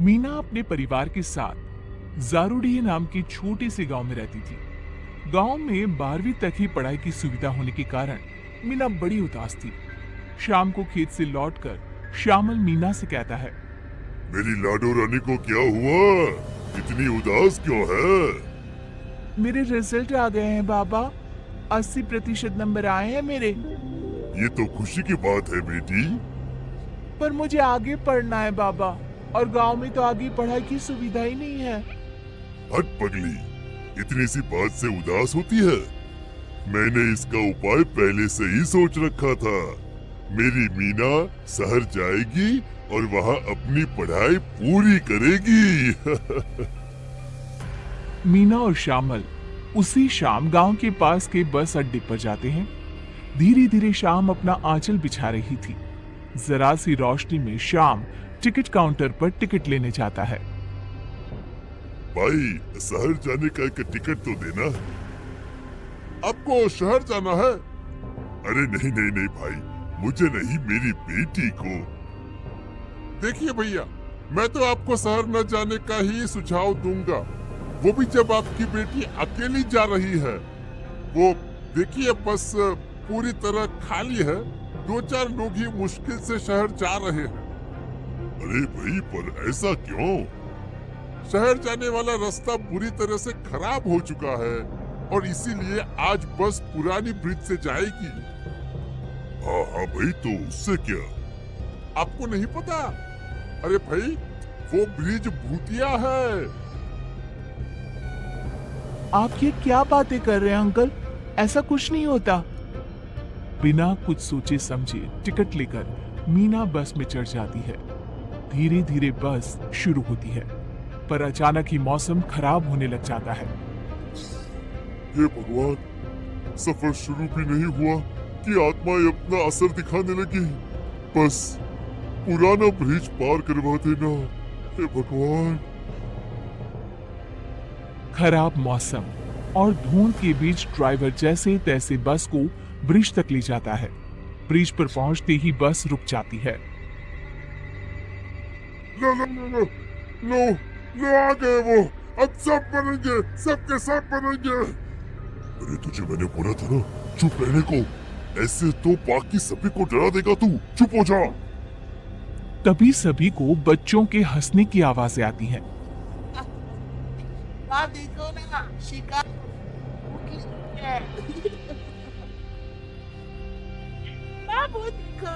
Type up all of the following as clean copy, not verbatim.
मीना अपने परिवार के साथ जारूडीह नाम के छोटे से गांव में रहती थी। गांव में 12वीं तक ही पढ़ाई की सुविधा होने के कारण मीना बड़ी उदास थी। शाम को खेत से लौटकर श्यामल मीना से कहता है, मेरी लाडो रानी को क्या हुआ? इतनी उदास क्यों है? मेरे रिजल्ट आ गए हैं बाबा, 80% नंबर आए हैं मेरे। ये तो खुशी की बात है बेटी। पर मुझे आगे पढ़ना है बाबा, और गांव में तो आगे पढ़ाई की सुविधा ही नहीं है। हट पगली, इतनी सी बात से उदास होती है? मैंने इसका उपाय पहले से ही सोच रखा था। मेरी मीना शहर जाएगी और वहाँ अपनी पढ़ाई पूरी करेगी। मीना और श्यामल उसी शाम गांव के पास के बस अड्डे पर जाते हैं। धीरे धीरे शाम अपना आंचल बिछा रही थी। जरा सी रोशनी में शाम टिकट काउंटर पर टिकट लेने जाता है। भाई, शहर जाने का एक टिकट तो देना। आपको शहर जाना है? अरे नहीं नहीं नहीं भाई, मुझे नहीं, मेरी बेटी को। देखिए भैया, मैं तो आपको शहर न जाने का ही सुझाव दूंगा, वो भी जब आपकी बेटी अकेली जा रही है। वो देखिए, बस पूरी तरह खाली है, 2-4 लोग ही मुश्किल से शहर जा रहे हैं। अरे भाई, पर ऐसा क्यों? शहर जाने वाला रास्ता बुरी तरह से खराब हो चुका है और इसीलिए आज बस पुरानी ब्रिज से जाएगी। हाँ हाँ भाई, तो उससे क्या? आपको नहीं पता? अरे भाई, वो ब्रिज भूतिया है। आप ये क्या बातें कर रहे हैं अंकल? ऐसा कुछ नहीं होता। बिना कुछ सोचे समझे टिकट लेकर मीना बस में चढ़ जाती है। धीरे धीरे बस शुरू होती है, पर अचानक ही मौसम खराब होने लग जाता है। हे भगवान, सफर शुरू भी नहीं हुआ कि आत्माएं अपना असर दिखाने लगी। बस पुराना ब्रिज पार करवा देना, हे भगवान। खराब मौसम और धुंध के बीच ड्राइवर जैसे तैसे बस को ब्रिज तक ले जाता है। ब्रिज पर पहुंचते ही बस रुक जाती है। लो लो लो लो लो लो, आ गए वो। अब सब बनेंगे, सबके सब बनेंगे। अरे तुझे मैंने बोला था ना चुप रहने को, ऐसे तो बाकी सभी को डरा देगा तू। चुप हो जा। तभी सभी को बच्चों के हंसने की आवाजें आती हैं। देखो ना, शिकार है। बाबू देखो।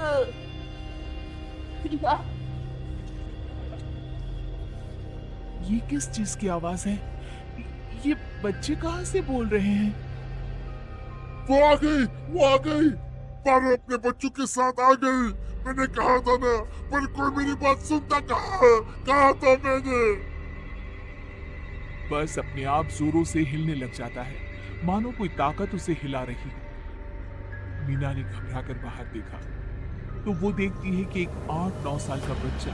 ये किस चीज की आवाज है? ये बच्चे कहाँ से बोल रहे हैं? वो आ गई, वो आ गई। पारो अपने बच्चों के साथ आ गई। मैंने कहा था ना, पर कोई मेरी बात सुनता कहा था मैंने। बस अपने आप जोरों से हिलने लग जाता है, मानो कोई ताकत उसे हिला रही है। मीना ने घबराकर बाहर देखा तो वो देखती है कि एक 8-9 साल का बच्चा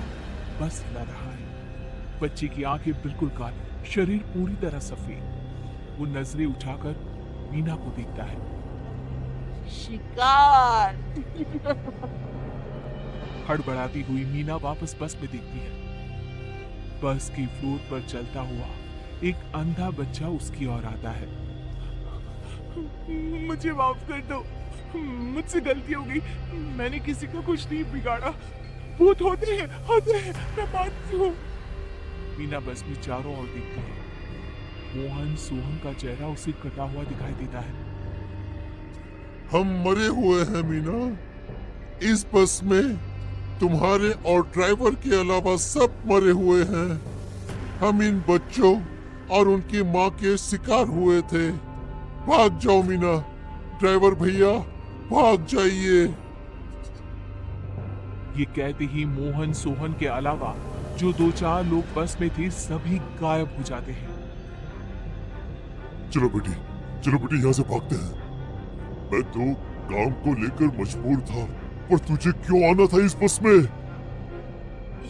बस हिला रहा है। बच्चे की आंखें बिल्कुल काली, शरीर पूरी तरह सफेद। वो नजरें उठाकर मीना को देखता है। शिकार। हड़बड़ाती हुई मीना वापस बस में देखती है। बस की फ्लोर पर चलता हुआ एक अंधा बच्चा उसकी ओर आता है। मुझे माफ कर दो, मुझसे गलती हो गई, मैंने किसी का कुछ नहीं बिगाड़ा। भूत होते हैं, मैं मानती हूँ। मीना बस में चारों ओर देखती है। मोहन सोहन का चेहरा उसे कटा हुआ दिखाई देता है। हम मरे हुए हैं मीना। इस बस में तुम्हारे और ड्राइवर के अलावा सब मरे हुए हैं। हम इन बच्चों और उनकी माँ के शिकार हुए थे। भाग जाओ मीना, ड्राइवर भैया, भाग जाइए। ये कहते ही मोहन सोहन के अलावा जो 2-4 लोग बस में थे सभी गायब हो जाते हैं। चलो बेटी यहाँ से भागते हैं। मैं तो काम को लेकर मजबूर था, पर तुझे क्यों आना था इस बस में?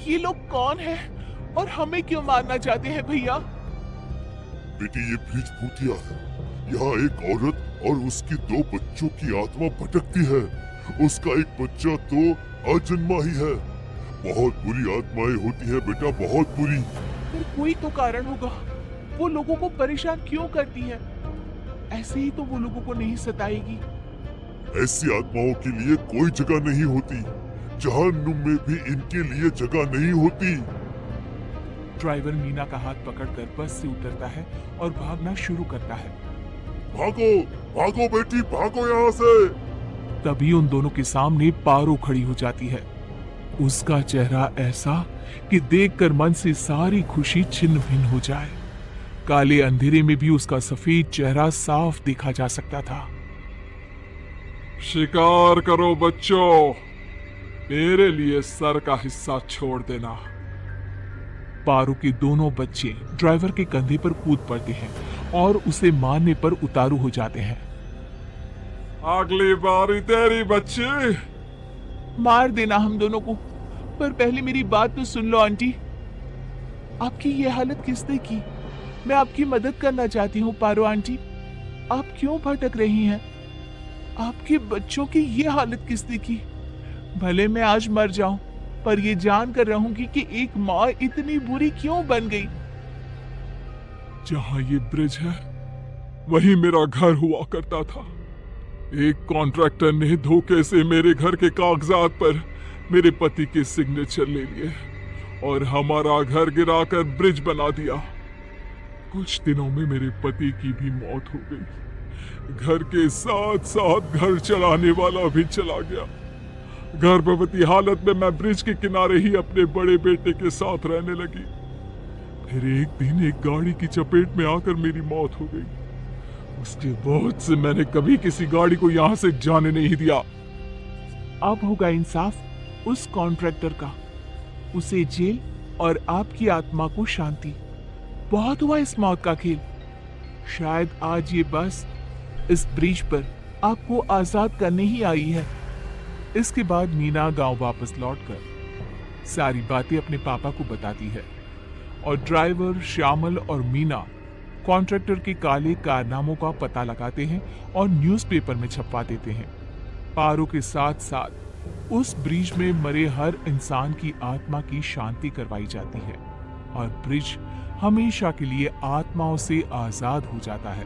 ये लोग कौन हैं और हमें क्यों मारना चाहते हैं भैया? बेटी, ये ब्रिज भूतिया है। यहाँ एक औरत और उसकी 2 बच्चों की आत्मा भटकती है। उसका एक बच्चा तो अजन्मा ही है। बहुत बुरी आत्माएं होती है बेटा, बहुत बुरी। फिर कोई तो कारण होगा, वो लोगों को परेशान क्यों करती है? ऐसे ही तो वो लोगों को नहीं सताएगी। ऐसी आत्माओं के लिए कोई जगह नहीं होती, जहन्नुम में भी इनके लिए जगह नहीं होती। ड्राइवर मीना का हाथ पकड़कर बस से उतरता है और भागना शुरू करता है। भागो भागो बेटी, भागो यहाँ से। तभी उन दोनों के सामने पारो खड़ी हो जाती है। उसका चेहरा ऐसा कि देखकर मन से सारी खुशी छिन्न भिन्न हो जाए। काले अंधेरे में भी उसका सफेद चेहरा साफ देखा जा सकता था। शिकार करो बच्चों, मेरे लिए सर का हिस्सा छोड़ देना। पारो के दोनों बच्चे ड्राइवर के कंधे पर कूद पड़ते हैं और उसे मारने पर उतारू हो जाते हैं। अगली बारी तेरी बच्ची। मार देना हम दोनों को, पर पहले मेरी बात तो सुन लो आंटी। आपकी ये हालत किसने की? मैं आपकी मदद करना चाहती हूँ पारो आंटी। आप क्यों भटक रही हैं? आपके बच्चों की ये हालत किसने की? भले मैं आज मर जाऊं, पर ये जान कर रहूंगी कि एक माँ इतनी बुरी क्यों बन गई। जहां ये ब्रिज है वही मेरा घर हुआ करता था। एक कॉन्ट्रैक्टर ने धोखे से मेरे घर के कागजात पर मेरे पति के सिग्नेचर ले लिए और हमारा घर गिराकर ब्रिज बना दिया। कुछ दिनों में मेरे पति की भी मौत हो गई। घर के साथ साथ घर चलाने वाला भी चला गया। गर्भवती हालत में मैं ब्रिज के किनारे ही अपने बड़े बेटे के साथ रहने लगी। फिर एक दिन एक गाड़ी की चपेट में आकर मेरी मौत हो गई। उसके बाद से मैंने कभी किसी गाड़ी को यहां से जाने नहीं दिया। अब होगा इंसाफ उस कॉन्ट्रैक्टर का, उसे जेल और आपकी आत्मा को शांति। बहुत हुआ इस मौत का खेल। शायद आज ये बस इस ब्रिज पर आपको आजाद करने ही आई है। इसके बाद मीना गांव वापस लौटकर सारी बातें अपने पापा को बताती है और ड्राइवर श्यामल और मीना कॉन्ट्रैक्टर के काले कारनामों का पता लगाते हैं और न्यूज़पेपर में छपवा देते हैं। पारो के साथ साथ उस ब्रिज में मरे हर इंसान की आत्मा की शांति करवाई जाती है और ब्रिज हमेशा के लिए आत्माओं से आजाद हो जाता है।